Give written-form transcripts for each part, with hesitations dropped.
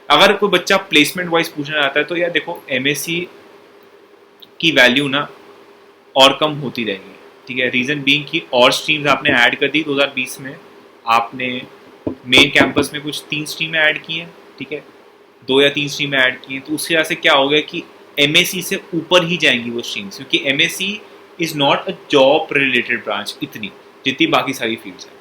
अगर कोई बच्चा प्लेसमेंट वाइज पूछना चाहता है तो यार देखो एमएससी की वैल्यू ना और कम होती रहेगी, ठीक है। रीज़न बीइंग कि और स्ट्रीम्स आपने ऐड कर दी 2020 में, आपने मेन कैंपस में कुछ 3 स्ट्रीमें ऐड की हैं, ठीक है, 2 या 3 स्ट्रीमें ऐड की हैं, तो उसकी वजह से क्या हो गया कि एमएससी से ऊपर ही जाएंगी वो स्ट्रीम्स, क्योंकि MSc is not a job related branch इतनी जितनी बाकी सारी फील्ड्स हैं।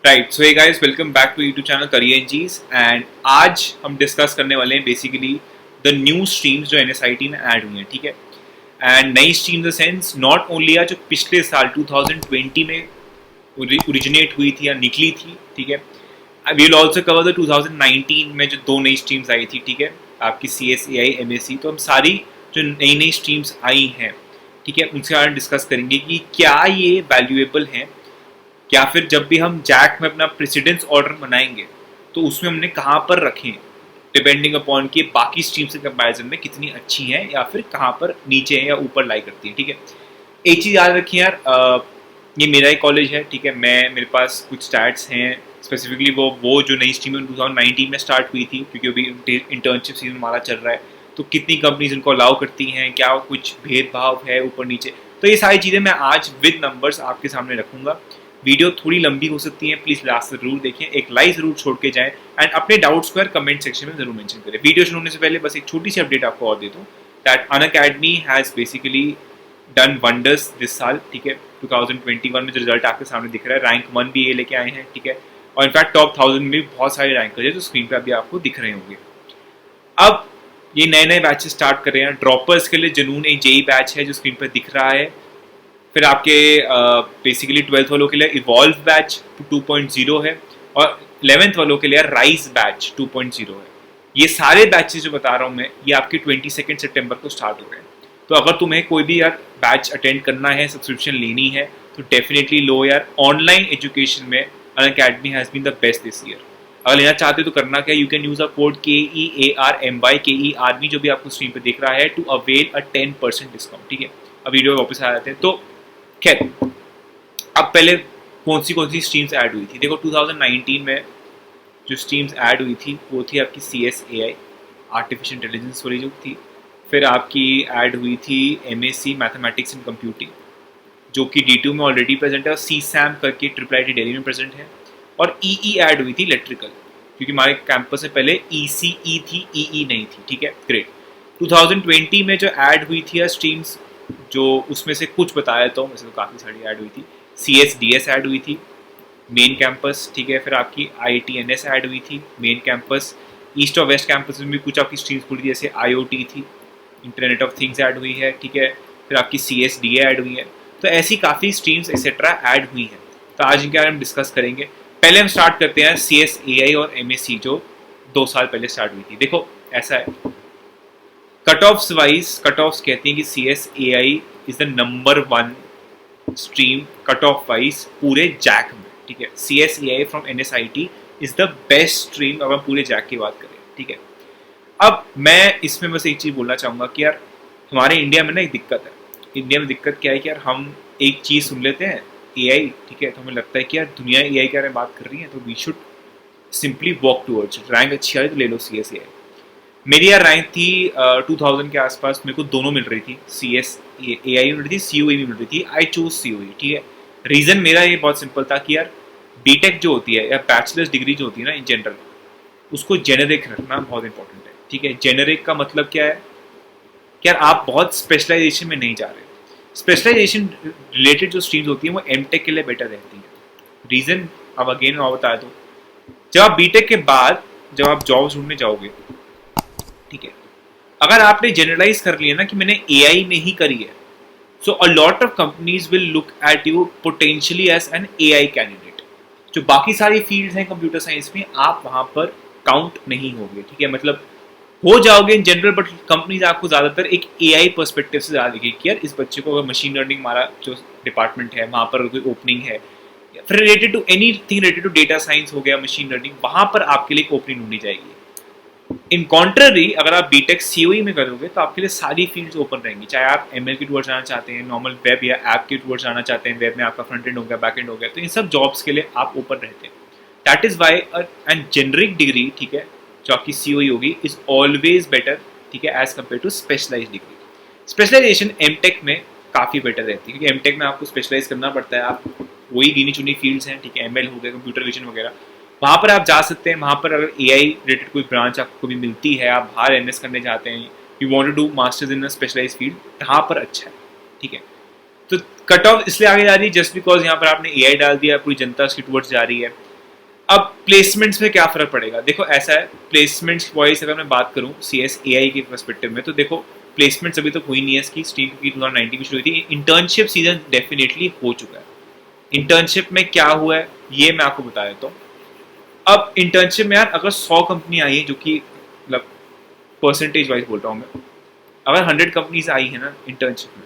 Right, so hey guys, welcome back to YouTube channel career एनजीज। एंड आज हम डिस्कस करने वाले हैं बेसिकली द न्यू स्ट्रीम्स जो एनएसआईटी में ऐड हुई हैं, ठीक है। एंड नई stream the sense not only जो पिछले साल 2020 में ओरिजिनेट हुई थी या निकली थी, ठीक है। We will also cover the 2019 में जो 2 नई स्ट्रीम्स आई थी, ठीक है, आपकी CSAI MSc। तो हम सारी जो नई नई स्ट्रीम्स आई हैं, ठीक है, उनसे आज डिस्कस करेंगे कि क्या ये वैल्यूएबल हैं, या फिर जब भी हम जैक में अपना प्रेसिडेंस ऑर्डर बनाएंगे तो उसमें हमने कहाँ पर रखें, डिपेंडिंग अपॉन कि बाकी स्ट्रीम से कंपैरिजन में कितनी अच्छी हैं या फिर कहाँ पर नीचे हैं या ऊपर लाई करती हैं, ठीक है। एक चीज़ याद रखिए यार, ये मेरा ही कॉलेज है, ठीक है, मेरे पास कुछ स्टैट्स हैं स्पेसिफिकली वो जो नई स्ट्रीम 2019 में स्टार्ट हुई थी, क्योंकि अभी इंटर्नशिप सीजन हमारा चल रहा है, तो कितनी कंपनीज इनको अलाउ करती हैं, क्या कुछ भेदभाव है ऊपर नीचे, तो ये सारी चीज़ें मैं आज विद नंबर्स आपके सामने रखूँगा। वीडियो थोड़ी लंबी हो सकती है, प्लीज़ लास्ट से जरूर देखें, एक लाइक जरूर छोड़ के जाएं एंड अपने डाउट्स को यार कमेंट सेक्शन में जरूर मेंशन करें। वीडियो शुरू होने से पहले बस एक छोटी सी अपडेट आपको और दे दूँ that Unacademy has basically done wonders this साल, ठीक है। 2021 में जो रिजल्ट आपके सामने दिख रहा है, रैंक 1 भी ये लेके आए हैं, ठीक है, और इनफैक्ट टॉप 1000 में भी बहुत सारे रैंकर्स हैं जो स्क्रीन पर अभी आपको दिख रहे होंगे। अब ये नए नए बैचेस स्टार्ट कर रहे हैं। ड्रॉपर्स के लिए जुनून एक जेई बैच है जो स्क्रीन पर दिख रहा है। फिर आपके बेसिकली 12th वालों के लिए इवॉल्व बैच 2.0 है, और 11th वालों के लिए राइज बैच 2.0 है। ये सारे बैचेस जो बता रहा हूँ मैं, ये आपके 22 सितंबर को स्टार्ट हो रहे हैं। तो अगर तुम्हें कोई भी यार बैच अटेंड करना है, सब्सक्रिप्शन लेनी है, तो डेफिनेटली लो यार। ऑनलाइन एजुकेशन में Unacademy has been the best this year. अगर लेना चाहते हो तो करना क्या, you can use a code KEARMY KERMY जो भी आपको स्क्रीन पे दिख रहा है, टू अवेल अ 10% डिस्काउंट, ठीक है। अब वीडियो में वापस आ जाते हैं। तो खैर, अब पहले कौन सी स्ट्रीम्स ऐड हुई थी, देखो 2019 में जो स्ट्रीम्स ऐड हुई थी वो थी आपकी CSAI आर्टिफिशियल इंटेलिजेंस वाली जो थी। फिर आपकी ऐड हुई थी MSc मैथमेटिक्स एंड कंप्यूटिंग जो कि D2 में ऑलरेडी प्रेजेंट है, और CSAM करके IIIT दिल्ली में प्रेजेंट है। और EE ऐड हुई थी इलेक्ट्रिकल, क्योंकि हमारे कैंपस से पहले ECE थी, EE नहीं थी, ठीक है, ग्रेट। 2020 में जो ऐड हुई थी स्ट्रीम्स, जो उसमें से कुछ बताया तो वैसे तो काफ़ी सारी ऐड हुई थी। CSDS ऐड हुई थी मेन कैंपस, ठीक है। फिर आपकी ITNS ऐड हुई थी मेन कैंपस। ईस्ट और वेस्ट कैंपस में भी कुछ आपकी स्ट्रीम्स खुली थी, जैसे IoT थी, इंटरनेट ऑफ थिंग्स ऐड हुई है, ठीक है। फिर आपकी CSDA ऐड हुई है। तो ऐसी काफ़ी स्ट्रीम्स एक्सेट्रा ऐड हुई हैं। तो आज इनके बारे में डिस्कस करेंगे। पहले हम स्टार्ट करते हैं CSAI और MSc जो 2 साल पहले स्टार्ट हुई थी। देखो ऐसा है, cut offs wise, cut offs कहती हैं कि CSAI is the number 1 stream cut off wise पूरे जैक में, ठीक है। CSAI from NSIT is the best stream अगर पूरे जैक की बात करें, ठीक है। अब मैं इसमें बस एक चीज़ बोलना चाहूँगा कि यार हमारे इंडिया में ना एक दिक्कत है। इंडिया में दिक्कत क्या है कि यार हम एक चीज़ सुन लेते हैं AI, ठीक है, तो हमें लगता है कि यार दुनिया AI के बारे में बात कर रही है, तो we should simply walk towards it. Rank अच्छी आई तो ले लो CSAI। मेरी यार रैंक थी 2000 के आसपास, मेरे को दोनों मिल रही थी, CSAI मिल रही थी, COE भी मिल रही थी। आई चूज COE, ठीक है। रीज़न मेरा ये बहुत सिंपल था कि यार बीटेक जो होती है या बैचलर्स डिग्री जो होती है ना इन जनरल, उसको जेनरिक रखना बहुत इंपॉर्टेंट है, ठीक है। जेनरिक का मतलब क्या है कि यार आप बहुत स्पेशलाइजेशन में नहीं जा रहे। स्पेशलाइजेशन रिलेटेड जो स्ट्रीम्स होती हैं वो एमटेक के लिए बेटर रहती हैं। रीज़न अब अगेन मैं बता दूँ, जब आप बीटेक के बाद जब आप जॉब ढूंढने जाओगे, ठीक है, अगर आपने जनरलाइज कर लिया ना कि मैंने AI में ही करी है, so a lot of companies will look at you potentially as an AI candidate. जो बाकी सारी फील्ड्स हैं कंप्यूटर साइंस में, आप वहां पर काउंट नहीं होंगे, ठीक है। मतलब हो जाओगे इन जनरल, बट कंपनीज आपको ज़्यादातर एक AI पर्सपेक्टिव से ज़्यादा देखेगी कि यार इस बच्चे को अगर मशीन लर्निंग हमारा जो डिपार्टमेंट है वहाँ पर कोई ओपनिंग है, फिर related to anything related to data science हो गया, मशीन लर्निंग, वहाँ पर आपके लिए एक ओपनिंग ढूंढी जाएगी। इन कॉन्ट्ररी अगर आप बीटेक सीओई में करोगे तो आपके लिए सारी फील्ड्स ओपन रहेंगी, चाहे आप एमएल के टूवर्ड्स जाना चाहते हैं, नॉर्मल वेब या ऐप के टूवर्ड्स जाना चाहते हैं, वेब में आपका फ्रंट एंड हो गया, बैक एंड हो गया, तो इन सब जॉब्स के लिए आप ओपन रहते हैं। That is why and generic degree, ठीक है, जो आपकी सीओई होगी इज ऑलवेज बेटर, ठीक है, as compare to specialise degree. Specialisation MTech में काफ़ी बेटर रहती है, क्योंकि एमटेक में आपको स्पेशलाइज करना पड़ता है, आप वही गिनी चुनी फील्ड्स हैं, ठीक है, एमएल हो गया, कंप्यूटर विजन वगैरह, वहाँ पर आप जा सकते हैं। वहाँ पर अगर एआई रिलेटेड कोई ब्रांच आपको भी मिलती है, आप बाहर एमएस करने जाते हैं, you want to do masters in a specialise field, यहाँ पर अच्छा है, ठीक है। तो कट ऑफ इसलिए आगे जा रही है जस्ट बिकॉज यहाँ पर आपने एआई डाल दिया, पूरी जनता उसकी टूवर्ड्स जा रही है। अब प्लेसमेंट्स में क्या फ़र्क पड़ेगा? देखो ऐसा है, प्लेसमेंट्स वाइज अगर मैं बात करूँ CSAI के पर्सपेक्टिव में, तो देखो प्लेसमेंट्स अभी तक हुई नहीं है इसकी, स्ट्रीम की 2019 में शुरू हुई थी। इंटर्नशिप सीजन डेफिनेटली हो चुका है। इंटर्नशिप में क्या हुआ है ये मैं आपको बता देता हूँ। अब इंटर्नशिप में यार अगर 100 कंपनी आई है, जो कि मतलब परसेंटेज वाइज बोल रहा हूँ मैं, अगर 100 कंपनीज आई है ना इंटर्नशिप में,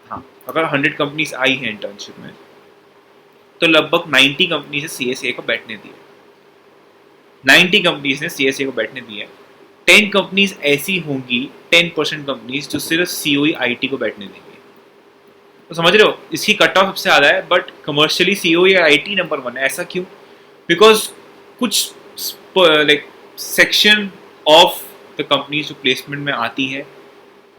हाँ अगर 100 कंपनीज आई हैं इंटर्नशिप में, तो लगभग 90 कंपनीज ने CSA को बैठने दिया। 90 कंपनीज ने CSA को बैठने दिया। 10 कंपनीज ऐसी होंगी, 10% कंपनीज जो सिर्फ COE IT को बैठने देंगे। तो समझ रहे हो, इसकी कट ऑफ सबसे ज़्यादा है, but commercially COE IT number 1 है। ऐसा क्यों? बिकॉज कुछ like section of the companies जो प्लेसमेंट में आती है,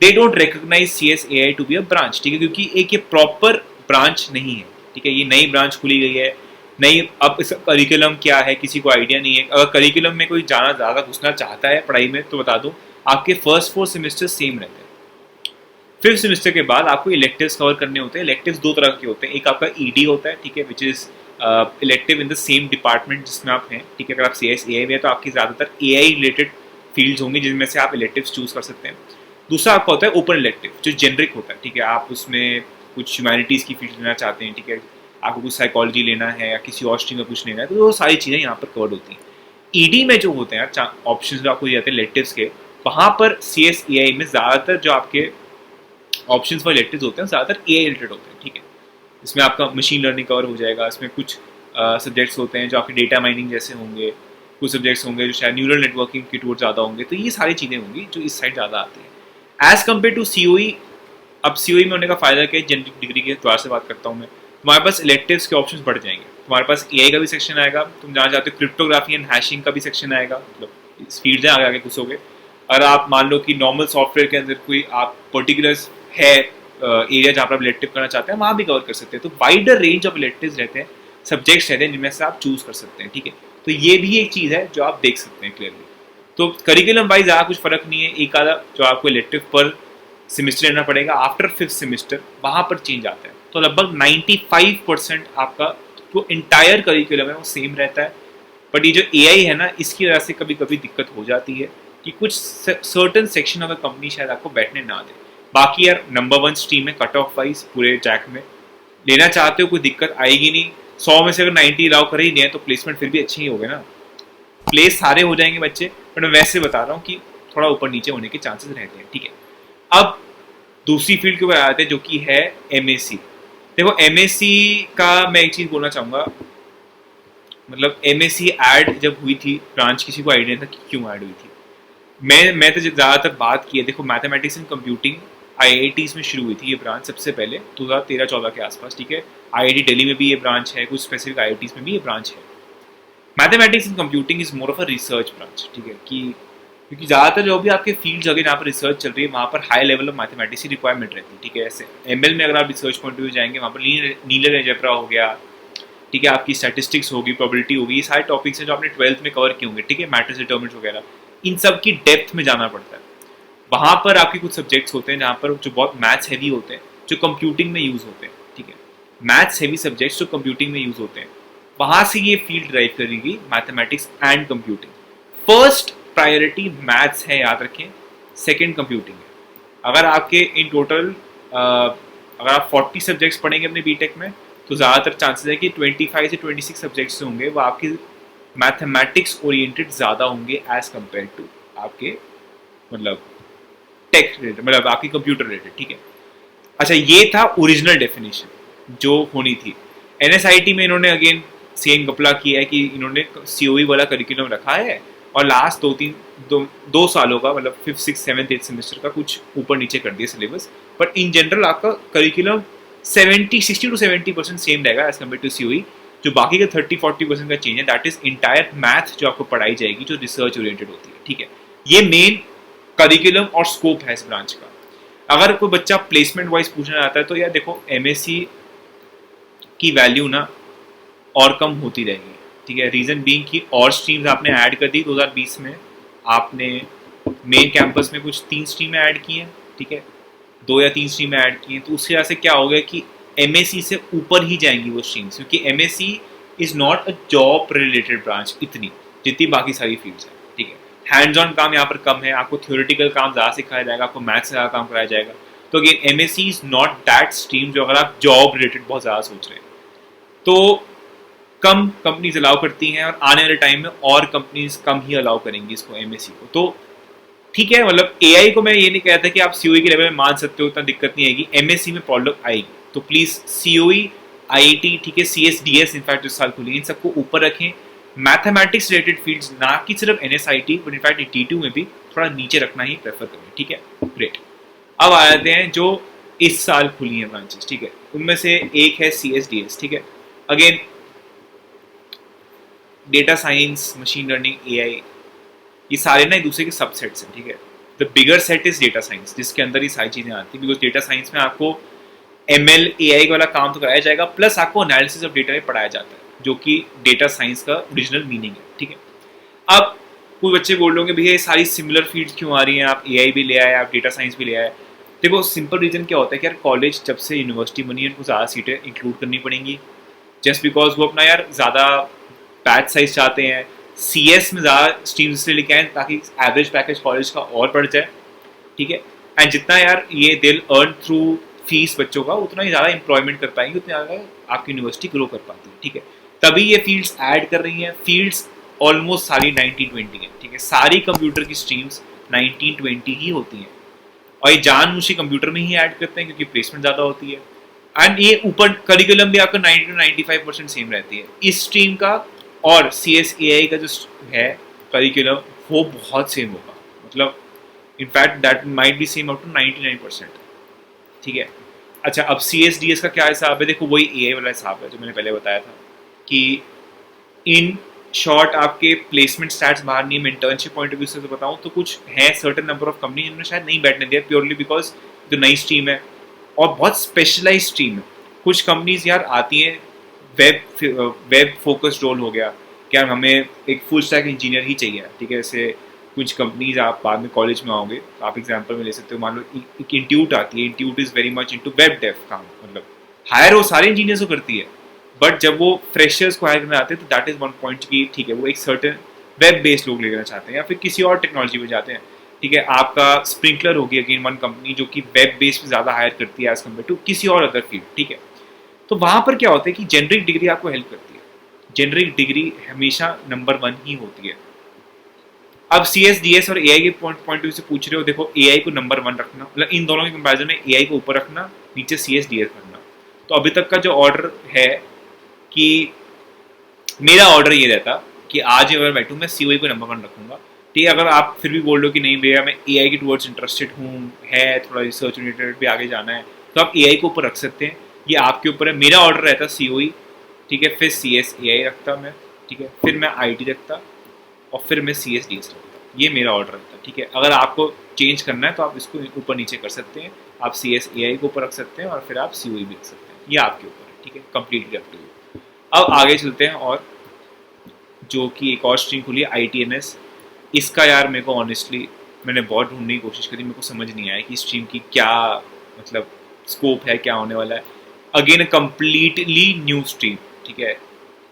they don't recognise CSAI to be a branch, ठीक है, क्योंकि एक ये प्रॉपर ब्रांच नहीं है, ठीक है, ये नई ब्रांच खुली गई है, नई। अब इसका करिकुलम क्या है किसी को आइडिया नहीं है। अगर करिकुलम में कोई जाना ज़्यादा घुसना चाहता है पढ़ाई में, तो बता दूं आपके फर्स्ट 4 सेमेस्टर सेम रहते हैं। 5th सेमेस्टर के बाद आपको इलेक्टिव्स कवर करने होते हैं। इलेक्टिव्स 2 तरह के होते हैं, एक आपका ED होता है, ठीक है, which is elective in the same department जिसमें आप हैं, ठीक है। अगर आप CSAI में है तो आपकी ज़्यादातर AI रिलेटेड फील्ड्स होंगी जिनमें से आप इलेक्टिव्स चूज़ कर सकते हैं। दूसरा आपका होता है ओपन इलेक्टिव, जो जेनरिक होता है, ठीक है, आप उसमें कुछ ह्यूमैनिटीज़ की फील्ड लेना चाहते हैं, ठीक है, आपको कुछ साइकोलॉजी लेना है या किसी और स्ट्रीम में कुछ लेना है, तो वो सारी चीज़ें यहाँ पर कवर होती हैं। ED में जो होते हैं ऑप्शन जो आपको दिए जाते हैं इलेक्टिव्स के, वहाँ पर CSAI में ज़्यादातर जो आपके ऑप्शन फॉर इलेक्टिव्स होते हैं ज़्यादातर AI रिलेटेड होते हैं, ठीक है। इसमें आपका मशीन लर्निंग कवर हो जाएगा, इसमें कुछ सब्जेक्ट्स होते हैं जो आपके डेटा माइनिंग जैसे होंगे, कुछ सब्जेक्ट्स होंगे जो शायद न्यूरल नेटवर्किंग की टूर ज़्यादा होंगे, तो ये सारी चीज़ें होंगी जो इस साइड ज़्यादा आती हैं एज़ कम्पेयर टू COE। अब COE में होने का फ़ायदा क्या है, जनरिक डिग्री के द्वार से बात करता हूँ मैं, तुम्हारे पास इलेक्टिव्स के ऑप्शंस बढ़ जाएंगे, तुम्हारे पास AI का भी सेक्शन आएगा, तुम जाना चाहते हो क्रिप्टोग्राफी एंड हैशिंग का भी सेक्शन आएगा, मतलब स्पीड से आगे आगे घुसोगे। अगर आप मान लो कि नॉर्मल सॉफ्टवेयर के अंदर कोई आप पर्टिकुलर है एरिया जहाँ पर आप इलेक्टिव करना चाहते हैं, वहाँ भी कवर कर सकते हैं। तो वाइडर रेंज ऑफ इलेक्टिव्स रहते हैं, सब्जेक्ट्स रहते हैं जिनमें से आप चूज कर सकते हैं, ठीक है। तो ये भी एक चीज़ है जो आप देख सकते हैं क्लियरली। तो करिकुलम वाइज ज़्यादा कुछ फर्क नहीं है, एक आधा जो आपको इलेक्टिव पर सेमेस्टर लेना पड़ेगा आफ्टर 5th सेमेस्टर, वहाँ पर चेंज आता है। तो लगभग 95% आपका जो इंटायर करिकुलम है वो सेम रहता है। बट ये जो AI है ना, इसकी वजह से कभी कभी दिक्कत हो जाती है कि कुछ certain section of the company शायद आपको बैठने ना दे। बाकी यार नंबर 1 स्ट्रीम है कट ऑफ वाइज पूरे जैक में, लेना चाहते हो कोई दिक्कत आएगी नहीं। 100 में से अगर 90 अलाउ कर ही नहीं है तो प्लेसमेंट फिर भी अच्छे ही हो गए ना, प्लेस सारे हो जाएंगे बच्चे। बट मैं वैसे बता रहा हूँ कि थोड़ा ऊपर नीचे होने के चांसेस रहते हैं, ठीक है। अब दूसरी फील्ड के ऊपर आते हैं जो कि है MSc। देखो MSc का मैं एक चीज़ बोलना चाहूँगा, मतलब MSc ऐड जब हुई थी ब्रांच, किसी को आइडिया था कि क्यों ऐड हुई थी। मैं तो ज़्यादातर बात की है, देखो मैथमेटिक्स एंड कंप्यूटिंग IITs में शुरू हुई थी ये ब्रांच सबसे पहले 2013-14 के आसपास, ठीक है। IIT दिल्ली में भी ये ब्रांच है, कुछ स्पेसिफिक IITs में भी ये ब्रांच है। Mathematics and computing is more of a research branch, ठीक है, कि क्योंकि ज़्यादातर जो भी आपके फील्ड जगह जहाँ पर रिसर्च चल रही है वहाँ पर हाई लेवल ऑफ मैथमेटिक्स की रिक्वायरमेंट रहती है, ठीक है। ऐसे ML में अगर आप रिसर्च पॉइंट ऑफ व्यू जाएंगे, वहाँ पर लीनियर अलजेब्रा हो गया, ठीक है, आपकी स्टैटिस्टिक्स होगी, प्रोबेबिलिटी होगी, ये सारे टॉपिक्स हैं जो आपने 12th में कवर किए होंगे, ठीक है। मैट्रिक्स डिटरमिनेंट्स वगैरह, इन सब की डेप्थ में जाना पड़ता है। वहाँ पर आपके कुछ सब्जेक्ट्स होते हैं जहाँ पर जो बहुत मैथ्स हैवी होते हैं, जो कंप्यूटिंग में यूज़ होते हैं, ठीक है। मैथ्स हैवी सब्जेक्ट्स जो कंप्यूटिंग में यूज़ होते हैं, वहाँ से ये फील्ड ड्राइव करेगी mathematics and computing. First priority maths है, याद रखें, सेकंड कंप्यूटिंग है। अगर आपके इन टोटल अगर आप 40 सब्जेक्ट्स पढ़ेंगे अपने बीटेक में, तो ज़्यादातर चांसेस है कि 25 से 26 सब्जेक्ट्स जो होंगे वो आपके मैथमेटिक्स ओरिएंटेड ज़्यादा होंगे एज कम्पेयर टू आपके मतलब टेक रिलेटेड, मतलब आपकी कंप्यूटर रिलेटेड, ठीक है। अच्छा, ये था ओरिजिनल डेफिनेशन जो होनी थी। NSIT में इन्होंने अगेन सेम कपड़ा किया है कि इन्होंने COE वाला करिकुलम रखा है और लास्ट दो सालों का मतलब 5th 6th 7th 8th semester का कुछ ऊपर नीचे कर दिया सिलेबस, बट इन जनरल आपका करिकुलम 60 to 70% सेम रहेगा एज कम्पेयर टू COE। जो बाकी का 30-40% का चेंज है दैट इज इंटायर मैथ जो आपको पढ़ाई जाएगी जो रिसर्च ओरिएंटेड होती है, ठीक है। ये मेन करिकुलम और स्कोप है इस ब्रांच का। अगर कोई बच्चा प्लेसमेंट वाइज पूछना चाहता है तो यार देखो MSc की वैल्यू ना और कम होती रहेगी, ठीक है। रीजन बीइंग कि और स्ट्रीम्स आपने ऐड कर दी 2020 में, आपने मेन कैंपस में कुछ 3 स्ट्रीमें ऐड की हैं, ठीक है, 2 या 3 स्ट्रीमें ऐड की हैं, तो उसकी वजह से क्या हो गया कि MSc से ऊपर ही जाएंगी वो स्ट्रीम्स, क्योंकि MSc is not a job related branch इतनी जितनी बाकी सारी फील्ड्स हैं, ठीक है। हैंड्स ऑन काम यहाँ पर कम है, आपको थ्योरेटिकल काम ज़्यादा सिखाया जाएगा, आपको मैथ्स से ज़्यादा काम कराया जाएगा। तो again MSc is not that stream जो अगर आप जॉब रिलेटेड बहुत ज़्यादा सोच रहे हैं तो कम कंपनीज अलाउ करती हैं, और आने वाले टाइम में और कंपनीज कम ही अलाउ करेंगी इसको MSc को। तो ठीक है, मतलब AI को मैं ये नहीं कहता कि आप COE के लेवल में मान सकते हो, उतना दिक्कत नहीं आएगी, MSc में प्रॉब्लम आएगी। तो प्लीज़ COE IIT, ठीक है, CSDS इनफैक्ट इस साल खुली, इन सबको ऊपर रखें। मैथमेटिक्स रिलेटेड फील्ड्स ना कि सिर्फ NSIT बट इनफैक्ट T2 में भी थोड़ा नीचे रखना ही प्रेफर करें, ठीक है। ग्रेट। अब आ जाते हैं जो इस साल खुली हैं ब्रांचेस, ठीक है, उनमें से एक है CSDS, ठीक है। Again data science, machine learning, AI, ये सारे ना एक दूसरे के सबसेट्स हैं, ठीक है। The bigger set is data science, जिसके अंदर ये सारी चीज़ें आती हैं, बिकॉज डेटा साइंस में आपको ML AI वाला काम तो कराया जाएगा, प्लस आपको एनालिसिस ऑफ डेटा में पढ़ाया जाता है, जो कि डेटा साइंस का ओरिजिनल मीनिंग है, ठीक है। अब कोई बच्चे बोल रहे भैया ये सारी सिमिलर फील्ड्स क्यों आ रही हैं, आप AI भी ले आए, आप डेटा साइंस भी ले आए। देखो सिंपल रीज़न क्या होता है कि यार कॉलेज जब से यूनिवर्सिटी बनी है उनको ज़्यादा सीटें इंक्लूड करनी पड़ेंगी, जस्ट बिकॉज वो अपना यार ज़्यादा बैच साइज चाहते हैं। CS में ज़्यादा स्ट्रीम्स इसलिए लेके आए ताकि एवरेज पैकेज कॉलेज का और बढ़ जाए, ठीक है। एंड जितना यार ये दिल अर्न थ्रू फीस बच्चों का, उतना ही ज़्यादा एम्प्लॉयमेंट कर पाएंगे, उतना ज़्यादा आपकी यूनिवर्सिटी ग्रो कर पाती है, ठीक है। तभी ये फील्ड्स ऐड कर रही हैं। फील्ड्स ऑलमोस्ट सारी 1920 हैं, ठीक है, सारी कंप्यूटर की स्ट्रीम्स 1920 ही होती हैं, और ये जानबूझ के कंप्यूटर में ही ऐड करते हैं क्योंकि प्लेसमेंट ज़्यादा होती है। एंड ये ऊपर करिकुलम भी आपका 90 to 95% सेम रहती है इस स्ट्रीम का, और CSAI का जो है करिकुलम वो बहुत सेम होगा, मतलब in fact that might be same up to 99%, ठीक है। अच्छा, अब CSDS का क्या हिसाब है? देखो वही AI वाला हिसाब है जो मैंने पहले बताया था कि इन शॉर्ट आपके प्लेसमेंट स्टैट्स बाहर नहीं है। इंटर्नशिप पॉइंट ऑफ व्यू से तो बताऊँ तो कुछ है सर्टेन नंबर ऑफ कंपनी जिन्होंने शायद नहीं बैठने दिया, प्योरली बिकॉज जो नई स्ट्रीम है और बहुत स्पेशलाइज स्ट्रीम है। कुछ कंपनीज यार आती हैं, वेब फोकस्ड रोल हो गया, क्या हमें एक फुल स्टैक इंजीनियर ही चाहिए, ठीक है। जैसे कुछ कंपनीज आप बाद में कॉलेज में आओगे, आप एग्जांपल में ले सकते हो, मान लो एक इंट्यूट आती है, Intuit is very much into web dev काम, मतलब हायर वो सारे इंजीनियर्स को करती है, बट जब वो फ्रेशर्स को हायर करने आते हैं तो दैट इज़ वन पॉइंट की, ठीक है, वो एक सर्टेन वेब बेस्ड लोग लेना चाहते हैं या फिर किसी और टेक्नोलॉजी में जाते हैं, ठीक है। आपका स्प्रिंकलर होगी अगेन वन कंपनी जो कि वेब बेस्ड ज़्यादा हायर करती है एज कम्पेयर टू किसी और अदर फील्ड, ठीक है। तो वहाँ पर क्या होता है कि जेनरिक डिग्री आपको हेल्प करती है, जेनरिक डिग्री हमेशा नंबर 1 ही होती है। अब CSDS और AI के पॉइंट व्यू से पूछ रहे हो, देखो AI को नंबर 1 रखना, मतलब इन दोनों के कंपैरिजन में AI को ऊपर रखना, नीचे CSDS रखना। तो अभी तक का जो ऑर्डर है कि मेरा ऑर्डर ये रहता कि आज अगर बैठूँ मैं COE को नंबर 1 रखूँगा, ठीक है। अगर आप फिर भी बोल रहे हो कि नहीं भैया मैं AI के टूवर्ड्स इंटरेस्टेड हूँ, है थोड़ा रिसर्च रिलेटेड भी आगे जाना है, तो आप AI को ऊपर रख सकते हैं, ये आपके ऊपर है। मेरा ऑर्डर रहता COE, ठीक है, फिर CSAI रखता मैं, ठीक है, फिर मैं IT रखता और फिर मैं CSDS रखता, ये मेरा ऑर्डर रहता, ठीक है। अगर आपको चेंज करना है तो आप इसको ऊपर नीचे कर सकते हैं, आप CSAI को ऊपर रख सकते हैं और फिर आप COE भी रख सकते हैं, ये आपके ऊपर है, ठीक है, कम्प्लीटली अप टू यू। अब आगे चलते हैं, और जो कि एक और स्ट्रीम खुली है ITNS। इसका यार मेरे को ऑनेस्टली मैंने बहुत ढूंढने की कोशिश करी, मेरे को समझ नहीं आया कि स्ट्रीम की क्या मतलब स्कोप है, क्या होने वाला है। अगेन कम्प्लीटली न्यू स्ट्रीम, ठीक है।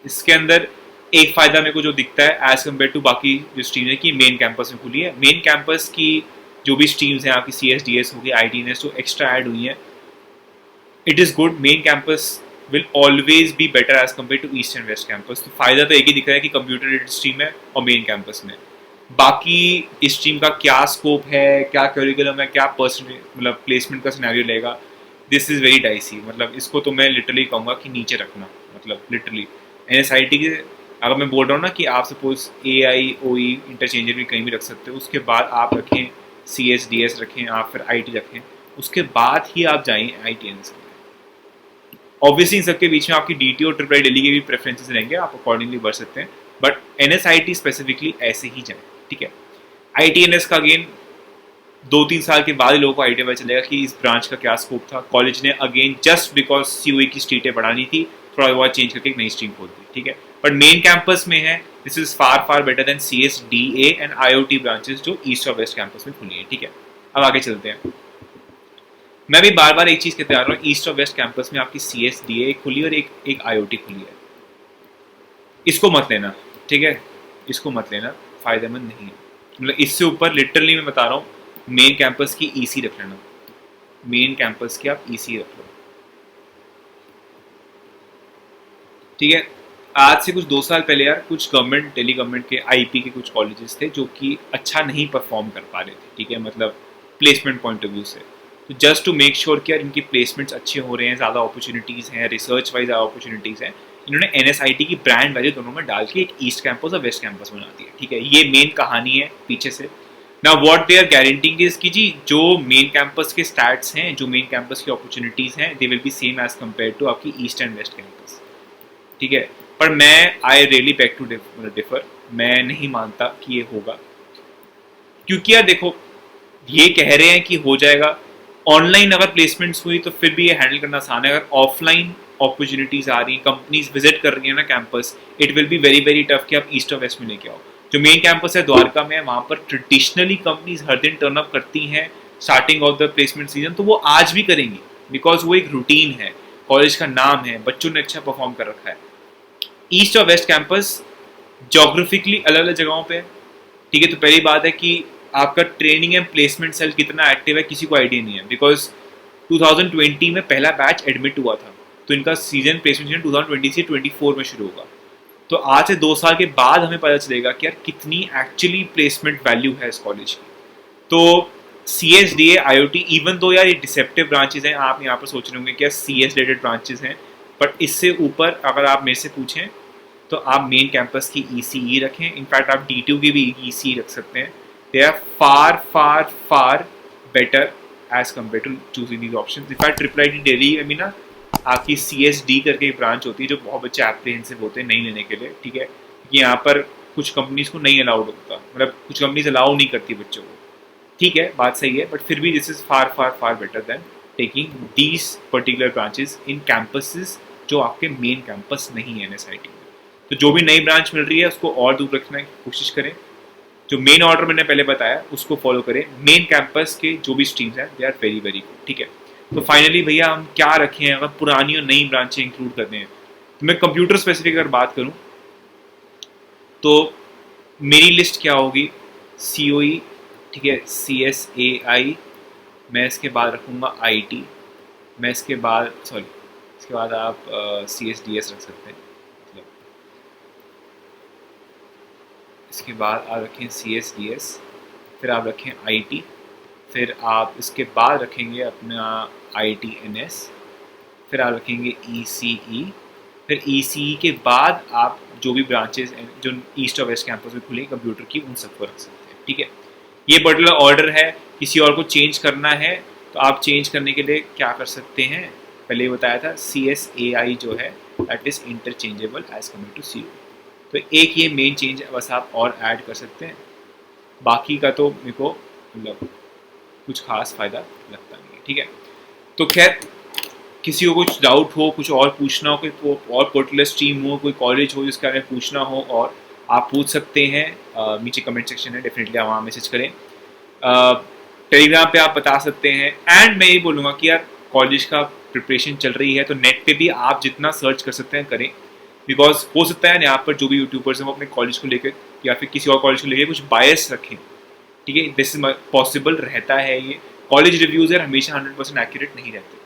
इसके अंदर एक फ़ायदा मेरे को जो दिखता है एज कम्पेयर टू बाकी जो स्ट्रीम है कि मेन कैंपस में खुली है। मेन कैंपस की जो भी स्ट्रीम्स हैं आपकी CSDS होगी, ITNS जो एक्स्ट्रा ऐड हुई हैं, it is good. Main campus will always be better as compare to east and west campus. तो फ़ायदा तो एक ही दिख रहा है कि कंप्यूटर रिलेटेड स्ट्रीम है और मेन कैंपस में। बाकी इस स्ट्रीम का क्या स्कोप है, क्या करिकुलम है, क्या पर्सनल मतलब प्लेसमेंट का सिनेरियो रहेगा, दिस इज़ वेरी डाइसी। मतलब इसको तो मैं लिटरली कहूँगा कि नीचे रखना, मतलब लिटरली NSIT के अगर मैं बोल रहा हूँ ना कि आप सपोज AIOE इंटरचेंजेबल कहीं भी रख सकते हो, उसके बाद आप रखें CSDS रखें, आप फिर IT रखें, उसके बाद ही आप जाएँ ITNS के लिए। ऑब्वियसली इन सबके बीच में आपकी DT और ट्रिपल दिल्ली के भी प्रेफरेंसेस रहेंगे, आप अकॉर्डिंगली बढ़ सकते हैं, बट NSIT स्पेसिफिकली ऐसे ही जाएँ, ठीक है। ITNS का अगेन 2-3 साल के बाद लोगों को आइडिया पता चलेगा कि इस ब्रांच का क्या स्कोप था। कॉलेज ने अगेन जस्ट बिकॉज COE की सीटें बढ़ानी थी, थोड़ा बहुत चेंज करके एक नई स्ट्रीम खोल दी, ठीक है। बट मेन कैंपस में है, this is far far better than CSDA and IOT branches जो ईस्ट और वेस्ट कैंपस में खुली है, ठीक है। अब आगे चलते हैं। मैं भी बार बार एक चीज कहते आ रहा हूँ, ईस्ट और वेस्ट कैंपस में आपकी CSDA एक खुली और एक IOT खुली है। इसको मत लेना, ठीक है, इसको मत लेना, फायदेमंद नहीं है। मतलब इससे ऊपर लिटरली मैं बता रहा हूँ, मेन कैंपस की EC रख लेना, मेन कैंपस की आप EC रख लो, ठीक है। आज से कुछ 2 साल पहले यार कुछ गवर्नमेंट दिल्ली गवर्नमेंट के IP के कुछ कॉलेजेस थे जो कि अच्छा नहीं परफॉर्म कर पा रहे थे, ठीक है, मतलब प्लेसमेंट पॉइंट ऑफ व्यू से। तो जस्ट टू मेक श्योर कि यार इनकी प्लेसमेंट्स अच्छे हो रहे हैं, ज़्यादा अपॉर्चुनिटीज़ हैं, रिसर्च वाइज ज़्यादा अपॉर्चुनिटीज़ हैं, इन्होंने NSIT की ब्रांड वैल्यू दोनों में डाल के एक ईस्ट कैंपस और वेस्ट कैंपस बना दिया, ठीक है। ये मेन कहानी है पीछे से। ना what they are guaranteeing is कि जी जो मेन कैंपस के स्टैट्स हैं, जो मेन कैंपस की अपॉर्चुनिटीज़ हैं, they will be same as compare to आपकी ईस्ट एंड वेस्ट कैंपस, ठीक है। पर मैं I really back to differ, मैं नहीं मानता कि ये होगा, क्योंकि यार देखो ये कह रहे हैं कि हो जाएगा। ऑनलाइन अगर प्लेसमेंट्स हुई तो फिर भी ये हैंडल करना आसान है, अगर ऑफलाइन अपॉर्चुनिटीज आ रही हैं, कंपनीज विजिट कर रही है ना campus, it will be very very tough कि आप ईस्ट और वेस्ट में लेके आओ। जो मेन कैंपस है द्वारका में, वहाँ पर ट्रेडिशनली कंपनीज हर दिन टर्न अप करती हैं starting of the placement season, तो वो आज भी करेंगी बिकॉज वो एक रूटीन है, कॉलेज का नाम है, बच्चों ने अच्छा परफॉर्म कर रखा है। ईस्ट और वेस्ट कैंपस जोग्राफिकली अलग अलग जगहों पे, ठीक है। तो पहली बात है कि आपका ट्रेनिंग एंड प्लेसमेंट सेल कितना एक्टिव है किसी को आइडिया नहीं है, बिकॉज 2020 में पहला बैच एडमिट हुआ था, तो इनका सीजन प्लेसमेंट सीजन 2020 से 24 में शुरू होगा। तो आज से 2 साल के बाद हमें पता चलेगा कि यार कितनी एक्चुअली प्लेसमेंट वैल्यू है इस कॉलेज की। तो CSDA IOT इवन दो यार ये डिसेप्टिव ब्रांचेज हैं, आप यहाँ पर सोच रहे होंगे कि यार CS रिलेटेड ब्रांचेज हैं, बट इससे ऊपर अगर आप मेरे से पूछें तो आप मेन कैंपस की ECE रखें, इनफैक्ट आप DTU की भी ECE रख सकते हैं। They are far far far better as compare to choosing these option. In fact triple IIT Delhi में भी ना आपकी CSD करके एक ब्रांच होती है जो बहुत बच्चे एप्रीहेंसिव होते हैं नहीं लेने के लिए, ठीक है। यहाँ पर कुछ कंपनीज को नहीं अलाउड होता, मतलब कुछ कंपनीज अलाउ नहीं करती बच्चों को, ठीक है, बात सही है, बट फिर भी this is far far far better than taking these particular branches in campuses जो आपके मेन कैंपस नहीं है NSIT में। तो जो भी नई ब्रांच मिल रही है उसको और दूर रखने की कोशिश करें, जो मेन ऑर्डर मैंने पहले बताया उसको फॉलो करें। मेन कैंपस के जो भी स्ट्रीम्स हैं they are very very good, ठीक है। तो फाइनली भैया हम क्या रखें, अगर पुरानी और नई ब्रांचें इंक्लूड करते हैं, तो मैं कंप्यूटर स्पेसिफिक अगर बात करूं तो मेरी लिस्ट क्या होगी, COE, ठीक है, CSAI, मैं इसके बाद रखूँगा IT, मैं इसके बाद इसके बाद आप CSDS रख सकते हैं, मतलब इसके बाद आप रखें CSDS, फिर आप रखें IT, फिर आप इसके बाद रखेंगे अपना ITNS, फिर आप रखेंगे ECE, फिर ECE के बाद आप जो भी ब्रांचेज जो ईस्ट और वेस्ट कैंपस में खुली कंप्यूटर की उन सबको रख सकते हैं, ठीक है। ये पर्टिकुलर ऑर्डर है, किसी और को चेंज करना है तो आप चेंज करने के लिए क्या कर सकते हैं, पहले बताया था CSAI जो है that is interchangeable as compare to COE। तो एक ये मेन चेंज बस आप और ऐड कर सकते हैं, बाकी का तो मेरे को मतलब कुछ खास फ़ायदा लगता नहीं है, ठीक है। तो खैर किसी को कुछ डाउट हो, कुछ और पूछना हो, कोई और पर्टिकुलर स्ट्रीम हो, कोई कॉलेज हो जिसके बारे में पूछना हो, और आप पूछ सकते हैं, नीचे कमेंट सेक्शन है, डेफिनेटली आप वहाँ मैसेज करें। टेलीग्राम पे आप बता सकते हैं। एंड मैं ये बोलूँगा कि यार कॉलेज का प्रिपरेशन चल रही है तो नेट पे भी आप जितना सर्च कर सकते हैं करें, बिकॉज हो सकता है यहाँ पर जो भी यूट्यूबर्स हैं वो अपने कॉलेज को लेकर या फिर किसी और कॉलेज को लेकर कुछ बायस रखें, ठीक है। दिस इज पॉसिबल रहता है, ये कॉलेज रिव्यूज़ है हमेशा 100% एक्यूरेट नहीं रहते,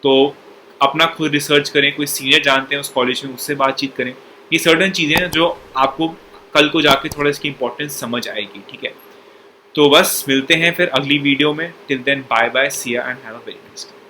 तो अपना खुद रिसर्च करें, कोई सीनियर जानते हैं उस कॉलेज में उससे बातचीत करें। ये सर्टन चीज़ें हैं जो आपको कल को जाके थोड़ा इसकी इंपॉर्टेंस समझ आएगी, ठीक है। तो बस मिलते हैं फिर अगली वीडियो में, टिल देन बाय बाय, सी या and have a very nice day.